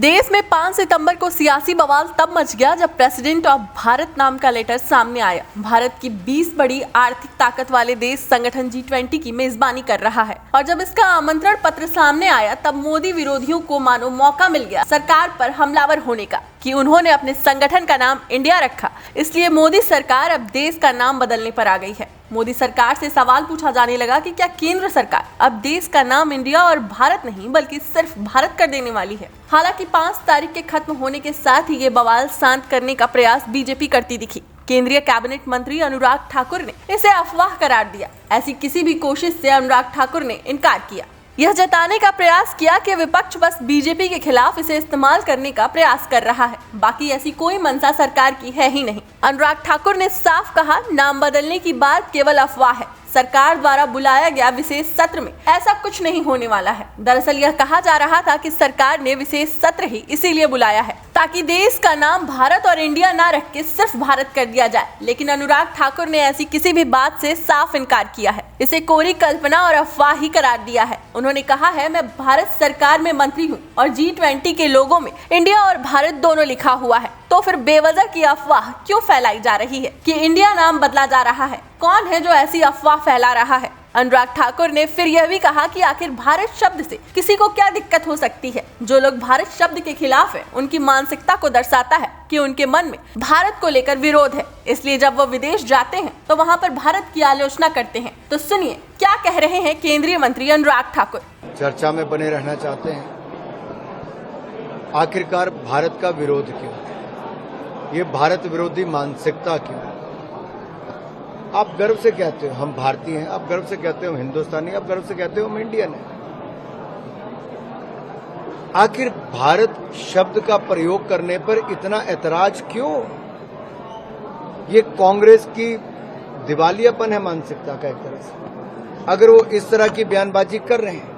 देश में 5 सितंबर को सियासी बवाल तब मच गया जब प्रेसिडेंट ऑफ भारत नाम का लेटर सामने आया। भारत की 20 बड़ी आर्थिक ताकत वाले देश संगठन G20 की मेजबानी कर रहा है और जब इसका आमंत्रण पत्र सामने आया तब मोदी विरोधियों को मानो मौका मिल गया सरकार पर हमलावर होने का कि उन्होंने अपने संगठन का नाम इंडिया रखा, इसलिए मोदी सरकार अब देश का नाम बदलने पर आ गई है। मोदी सरकार से सवाल पूछा जाने लगा कि क्या केंद्र सरकार अब देश का नाम इंडिया और भारत नहीं बल्कि सिर्फ भारत कर देने वाली है। हालांकि 5 तारीख के खत्म होने के साथ ही ये बवाल शांत करने का प्रयास बीजेपी करती दिखी। केंद्रीय कैबिनेट मंत्री अनुराग ठाकुर ने इसे अफवाह करार दिया। ऐसी किसी भी कोशिश से अनुराग ठाकुर ने इनकार किया। यह जताने का प्रयास किया कि विपक्ष बस बीजेपी के खिलाफ इसे इस्तेमाल करने का प्रयास कर रहा है, बाकी ऐसी कोई मंशा सरकार की है ही नहीं। अनुराग ठाकुर ने साफ कहा, नाम बदलने की बात केवल अफवाह है। सरकार द्वारा बुलाया गया विशेष सत्र में ऐसा कुछ नहीं होने वाला है। दरअसल यह कहा जा रहा था कि सरकार ने विशेष सत्र ही इसीलिए बुलाया है ताकि देश का नाम भारत और इंडिया ना रख के सिर्फ भारत कर दिया जाए, लेकिन अनुराग ठाकुर ने ऐसी किसी भी बात से साफ इनकार किया है। इसे कोरी कल्पना और अफवाह ही करार दिया है। उन्होंने कहा है, मैं भारत सरकार में मंत्री हूँ और G20 के लोगों में इंडिया और भारत दोनों लिखा हुआ है, तो फिर बेवजह की अफवाह क्यों फैलाई जा रही है कि इंडिया नाम बदला जा रहा है? कौन है जो ऐसी अफवाह फैला रहा है? अनुराग ठाकुर ने फिर यह भी कहा कि आखिर भारत शब्द से किसी को क्या दिक्कत हो सकती है। जो लोग भारत शब्द के खिलाफ है उनकी मानसिकता को दर्शाता है कि उनके मन में भारत को लेकर विरोध है, इसलिए जब वो विदेश जाते हैं तो वहाँ पर भारत की आलोचना करते हैं। तो सुनिए क्या कह रहे हैं केंद्रीय मंत्री अनुराग ठाकुर। चर्चा में बने रहना चाहते हैं, आखिरकार भारत का विरोध क्यों, ये भारत विरोधी मानसिकता क्यों? आप गर्व से कहते हो हम भारतीय हैं, आप गर्व से कहते हो हिंदुस्तानी, आप गर्व से कहते हो हम इंडियन हैं। आखिर भारत शब्द का प्रयोग करने पर इतना ऐतराज क्यों? ये कांग्रेस की दिवालियापन है मानसिकता का एक तरह से। अगर वो इस तरह की बयानबाजी कर रहे हैं,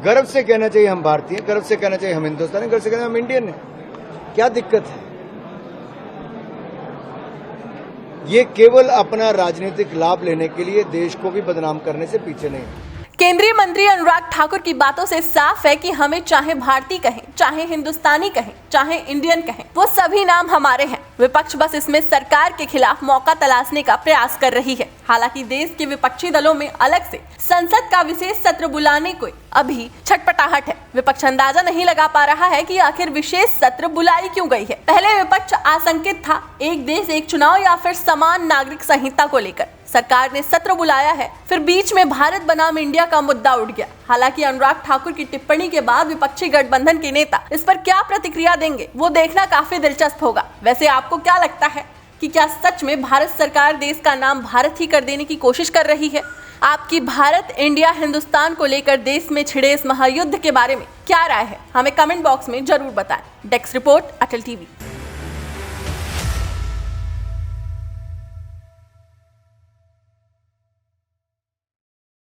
गर्व से कहना चाहिए हम भारतीय, गर्व से कहना चाहिए हम हिंदुस्तानी, गर्व से कहना हम इंडियन हैं। क्या दिक्कत है? ये केवल अपना राजनीतिक लाभ लेने के लिए देश को भी बदनाम करने से पीछे नहीं है। केंद्रीय मंत्री अनुराग ठाकुर की बातों से साफ है कि हमें चाहे भारतीय कहें, चाहे हिंदुस्तानी कहें, चाहे इंडियन कहें, वो सभी नाम हमारे हैं। विपक्ष बस इसमें सरकार के खिलाफ मौका तलाशने का प्रयास कर रही है। हालांकि देश के विपक्षी दलों में अलग से संसद का विशेष सत्र बुलाने को अभी छटपटाहट है। विपक्ष अंदाजा नहीं लगा पा रहा है कि आखिर विशेष सत्र बुलाई क्यों गई है। पहले विपक्ष आशंकित था एक देश एक चुनाव या फिर समान नागरिक संहिता को लेकर। सरकार ने सत्र बुलाया है, फिर बीच में भारत बनाम इंडिया का मुद्दा उठ गया। हालांकि अनुराग ठाकुर की टिप्पणी के बाद विपक्षी गठबंधन के नेता इस पर क्या प्रतिक्रिया देंगे वो देखना काफी दिलचस्प होगा। वैसे आपको क्या लगता है कि क्या सच में भारत सरकार देश का नाम भारत ही कर देने की कोशिश कर रही है? आपकी भारत, इंडिया, हिंदुस्तान को लेकर देश में छिड़े इस महायुद्ध के बारे में क्या राय है? हमें कमेंट बॉक्स में जरूर बताएं। डेस्क रिपोर्ट, अटल टीवी।